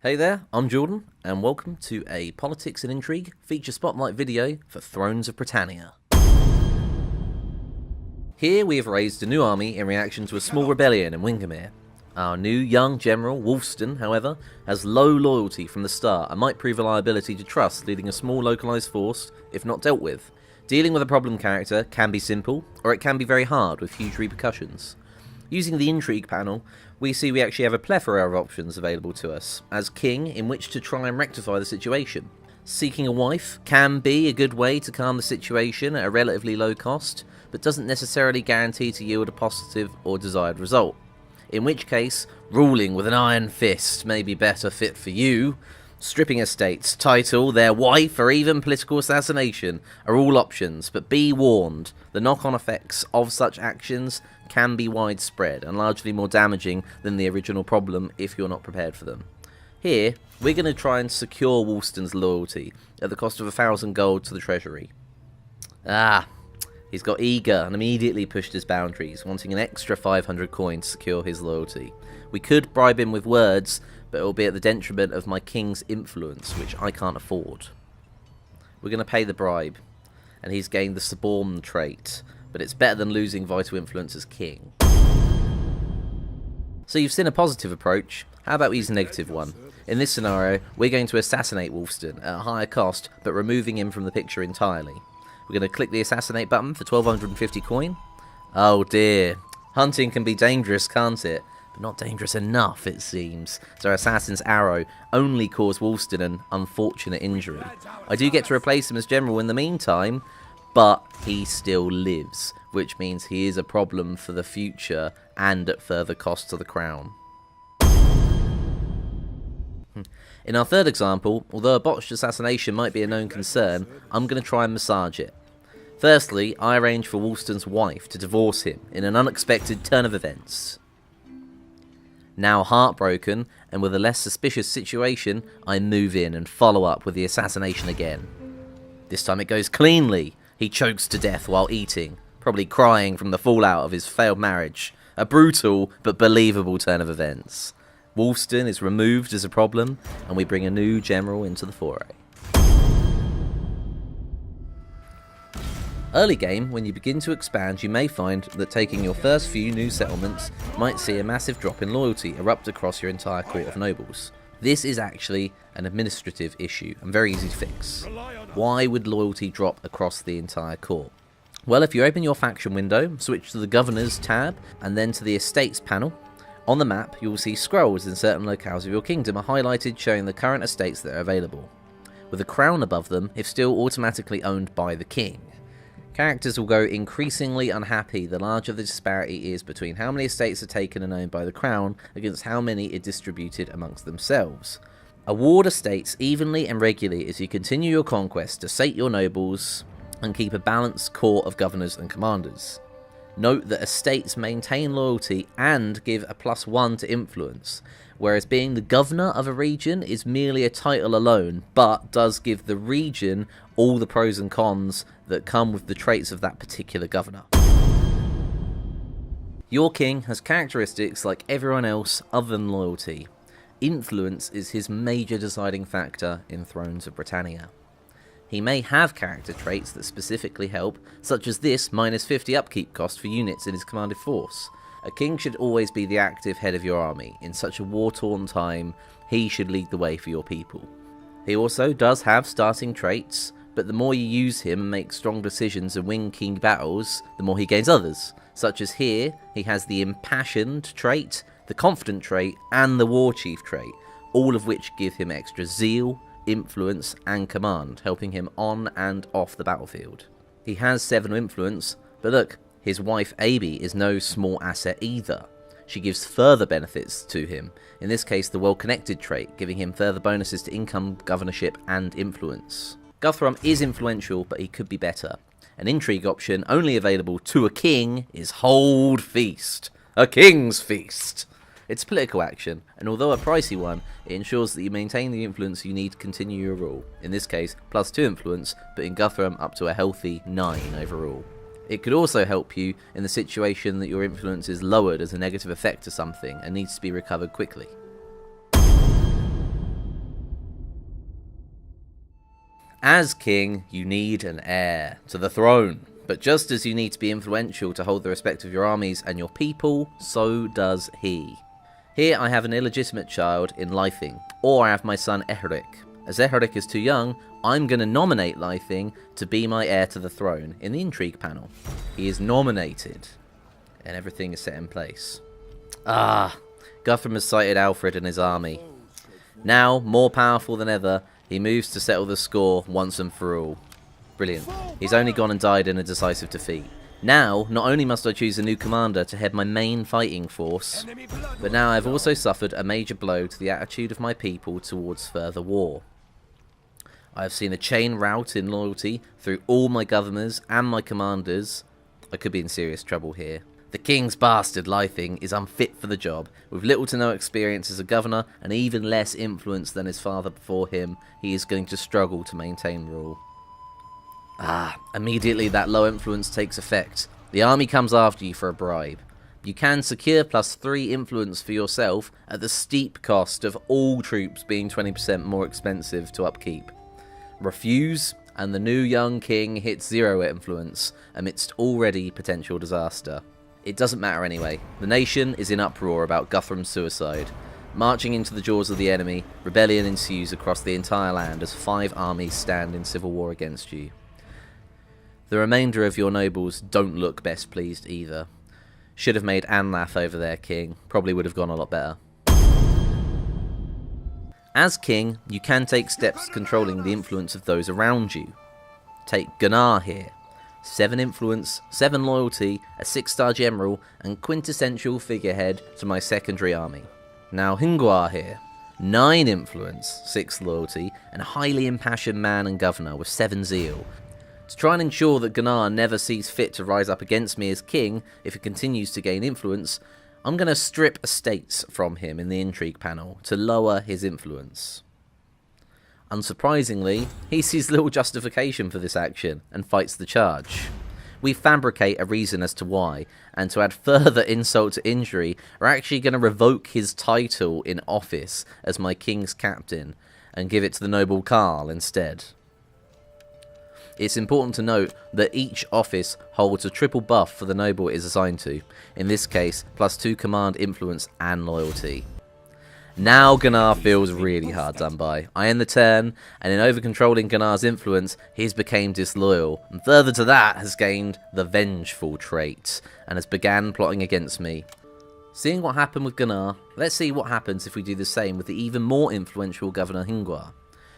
Hey there, I'm Jordan, and welcome to a Politics and Intrigue Feature Spotlight video for Thrones of Britannia. Here we have raised a new army in reaction to a small rebellion in Windermere. Our new young general, Wolfston, however, has low loyalty from the start and might prove a liability to trust, leading a small localised force if not dealt with. Dealing with a problem character can be simple, or it can be very hard with huge repercussions. Using the intrigue panel, we see we actually have a plethora of options available to us as king in which to try and rectify the situation. Seeking a wife can be a good way to calm the situation at a relatively low cost, but doesn't necessarily guarantee to yield a positive or desired result. In which case, ruling with an iron fist may be better fit for you. Stripping estates, title, their wife, or even political assassination are all options, but be warned, the knock-on effects of such actions can be widespread and largely more damaging than the original problem if you're not prepared for them. Here, we're going to try and secure Wolston's loyalty at the cost of 1,000 gold to the treasury. He's got eager and immediately pushed his boundaries, wanting an extra 500 coins to secure his loyalty. We could bribe him with words, but it will be at the detriment of my king's influence, which I can't afford. We're going to pay the bribe, and he's gained the suborn trait, but it's better than losing vital influence as king. So you've seen a positive approach, how about we use a negative one? In this scenario, we're going to assassinate Wolfston at a higher cost, but removing him from the picture entirely. We're going to click the assassinate button for 1250 coin. Oh dear, hunting can be dangerous, can't it? But not dangerous enough, it seems. So Assassin's Arrow only caused Wolfston an unfortunate injury. I do get to replace him as general in the meantime, but he still lives, which means he is a problem for the future and at further cost to the crown. In our third example, although a botched assassination might be a known concern, I'm going to try and massage it. Firstly, I arrange for Wolston's wife to divorce him in an unexpected turn of events. Now heartbroken, and with a less suspicious situation, I move in and follow up with the assassination again. This time it goes cleanly. He chokes to death while eating, probably crying from the fallout of his failed marriage. A brutal but believable turn of events. Wolfston is removed as a problem, and we bring a new general into the foray. Early game, when you begin to expand, you may find that taking your first few new settlements might see a massive drop in loyalty erupt across your entire court of nobles. This is actually an administrative issue and very easy to fix. Why would loyalty drop across the entire court? Well, if you open your faction window, switch to the Governors tab, and then to the Estates panel, on the map you will see scrolls in certain locales of your kingdom are highlighted showing the current estates that are available, with a crown above them if still automatically owned by the king. Characters will go increasingly unhappy the larger the disparity is between how many estates are taken and owned by the crown against how many are distributed amongst themselves. Award estates evenly and regularly as you continue your conquest to sate your nobles and keep a balanced court of governors and commanders. Note that estates maintain loyalty and give a +1 to influence, whereas being the governor of a region is merely a title alone, but does give the region all the pros and cons that come with the traits of that particular governor. Your king has characteristics like everyone else other than loyalty. Influence is his major deciding factor in Thrones of Britannia. He may have character traits that specifically help, such as this -50 upkeep cost for units in his commanded force. A king should always be the active head of your army. In such a war-torn time, he should lead the way for your people. He also does have starting traits, but the more you use him and make strong decisions and win key battles, the more he gains others. Such as here, he has the impassioned trait, the confident trait, and the war chief trait, all of which give him extra zeal, influence, and command, helping him on and off the battlefield. He has 7 influence, but look, his wife Abby is no small asset either. She gives further benefits to him, in this case the well-connected trait, giving him further bonuses to income, governorship, and influence. Guthrum is influential, but he could be better. An intrigue option only available to a king is Hold Feast. A king's feast! It's political action, and although a pricey one, it ensures that you maintain the influence you need to continue your rule. In this case, +2 influence, but in Guthrum up to a healthy 9 overall. It could also help you in the situation that your influence is lowered as a negative effect to something and needs to be recovered quickly. As king, you need an heir to the throne. But just as you need to be influential to hold the respect of your armies and your people, so does he. Here I have an illegitimate child in Lyfing, or I have my son Eheric. As Eheric is too young, I'm going to nominate Lyfing to be my heir to the throne in the intrigue panel. He is nominated, and everything is set in place. Guthrum has sighted Alfred and his army. Now, more powerful than ever, he moves to settle the score once and for all. Brilliant. He's only gone and died in a decisive defeat. Now, not only must I choose a new commander to head my main fighting force, but now I've also suffered a major blow to the attitude of my people towards further war. I have seen a chain rout in loyalty through all my governors and my commanders. I could be in serious trouble here. The king's bastard, Lyfing, is unfit for the job. With little to no experience as a governor and even less influence than his father before him, he is going to struggle to maintain rule. Immediately that low influence takes effect. The army comes after you for a bribe. You can secure +3 influence for yourself at the steep cost of all troops being 20% more expensive to upkeep. Refuse, and the new young king hits 0 influence amidst already potential disaster. It doesn't matter anyway. The nation is in uproar about Guthrum's suicide. Marching into the jaws of the enemy, rebellion ensues across the entire land as 5 armies stand in civil war against you. The remainder of your nobles don't look best pleased either. Should have made Anlaf over their king. Probably would have gone a lot better. As king, you can take steps controlling the influence of those around you. Take Gunnar here. 7 influence, 7 loyalty, a 6-star general, and quintessential figurehead to my secondary army. Now Hingwar here. 9 influence, 6 loyalty, and a highly impassioned man and governor with 7 zeal. To try and ensure that Gunnar never sees fit to rise up against me as king if he continues to gain influence, I'm going to strip estates from him in the intrigue panel to lower his influence. Unsurprisingly, he sees little justification for this action and fights the charge. We fabricate a reason as to why, and to add further insult to injury, we're actually going to revoke his title in office as my king's captain and give it to the noble Carl instead. It's important to note that each office holds a triple buff for the noble it is assigned to, in this case +2 command influence and loyalty. Now Gunnar feels really hard done by. I end the turn, and in over-controlling Gunnar's influence, he's become disloyal, and further to that has gained the vengeful trait, and has began plotting against me. Seeing what happened with Gunnar, let's see what happens if we do the same with the even more influential Governor Hingwar.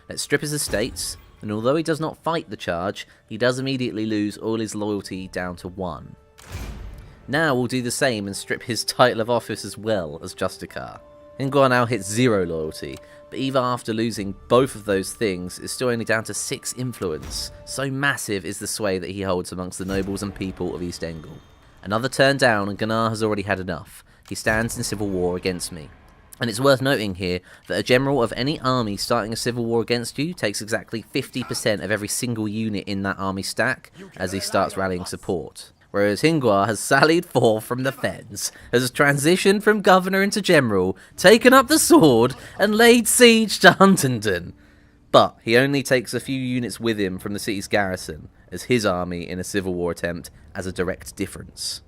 Let's strip his estates, and although he does not fight the charge, he does immediately lose all his loyalty down to 1. Now we'll do the same and strip his title of office as well as Justicar. Hingwar now hits 0 loyalty, but even after losing both of those things, is still only down to 6 influence. So massive is the sway that he holds amongst the nobles and people of East Engel. Another turn down and Gunnar has already had enough. He stands in civil war against me. And it's worth noting here that a general of any army starting a civil war against you takes exactly 50% of every single unit in that army stack as he starts rallying support. Whereas Hingwar has sallied forth from the fens, has transitioned from governor into general, taken up the sword, and laid siege to Huntingdon. But he only takes a few units with him from the city's garrison, as his army in a civil war attempt has a direct difference.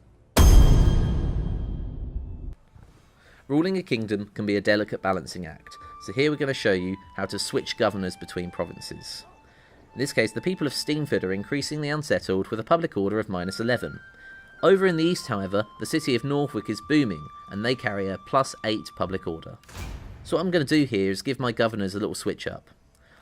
Ruling a kingdom can be a delicate balancing act, so here we're going to show you how to switch governors between provinces. In this case, the people of Steenford are increasingly unsettled with a public order of -11. Over in the east, however, the city of Northwick is booming, and they carry a +8 public order. So what I'm going to do here is give my governors a little switch up.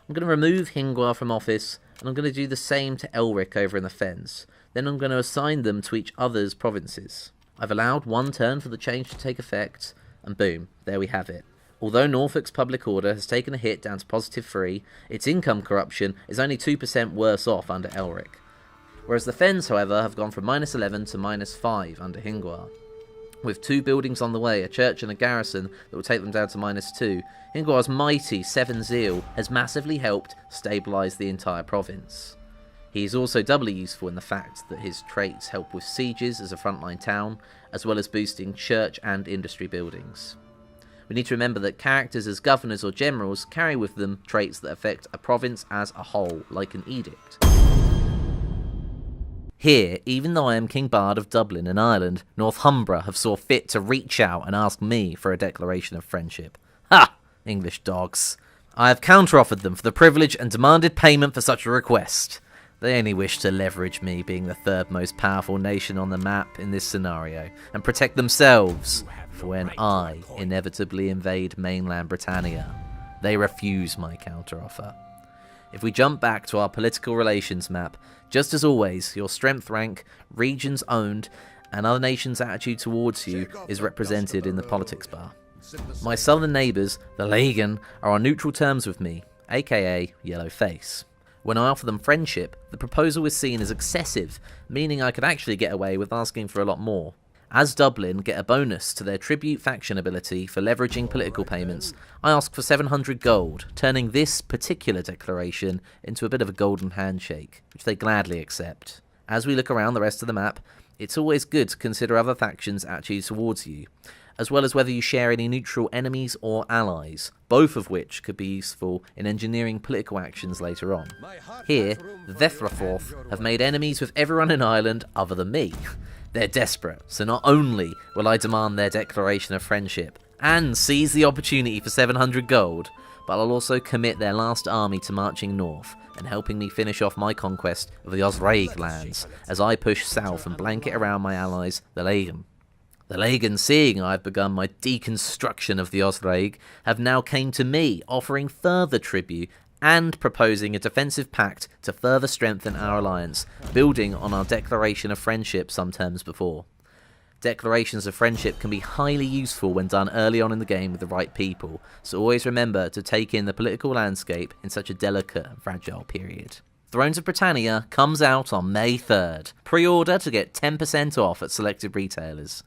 I'm going to remove Hingwar from office, and I'm going to do the same to Elric over in the Fens. Then I'm going to assign them to each other's provinces. I've allowed 1 turn for the change to take effect, and boom, there we have it. Although Norfolk's public order has taken a hit down to +3, its income corruption is only 2% worse off under Elric. Whereas the Fens, however, have gone from -11 to -5 under Hingwar. With 2 buildings on the way, a church and a garrison that will take them down to -2, Hingwar's mighty 7 zeal has massively helped stabilise the entire province. He is also doubly useful in the fact that his traits help with sieges as a frontline town, as well as boosting church and industry buildings. We need to remember that characters as governors or generals carry with them traits that affect a province as a whole, like an edict. Here, even though I am King Bard of Dublin in Ireland, Northumbria have saw fit to reach out and ask me for a declaration of friendship. Ha! English dogs. I have counter-offered them for the privilege and demanded payment for such a request. They only wish to leverage me being the third most powerful nation on the map in this scenario, and protect themselves for when I inevitably invade mainland Britannia. They refuse my counter-offer. If we jump back to our political relations map, just as always, your strength rank, regions owned, and other nations' attitude towards you is represented in the politics bar. My southern neighbours, the Lagan, are on neutral terms with me, aka yellow face. When I offer them friendship, the proposal is seen as excessive, meaning I could actually get away with asking for a lot more. As Dublin get a bonus to their tribute faction ability for leveraging political payments, I ask for 700 gold, turning this particular declaration into a bit of a golden handshake, which they gladly accept. As we look around the rest of the map, it's always good to consider other factions' attitudes towards you, as well as whether you share any neutral enemies or allies, both of which could be useful in engineering political actions later on. Here, the Thethraforth have made enemies with everyone in Ireland other than me. They're desperate, so not only will I demand their declaration of friendship and seize the opportunity for 700 gold, but I'll also commit their last army to marching north and helping me finish off my conquest of the Osraig lands as I push south and blanket around my allies, the Lagan. The Lagan, seeing I've begun my deconstruction of the Osraig, have now came to me, offering further tribute and proposing a defensive pact to further strengthen our alliance, building on our declaration of friendship some terms before. Declarations of friendship can be highly useful when done early on in the game with the right people, so always remember to take in the political landscape in such a delicate and fragile period. Thrones of Britannia comes out on May 3rd. Pre-order to get 10% off at selected retailers.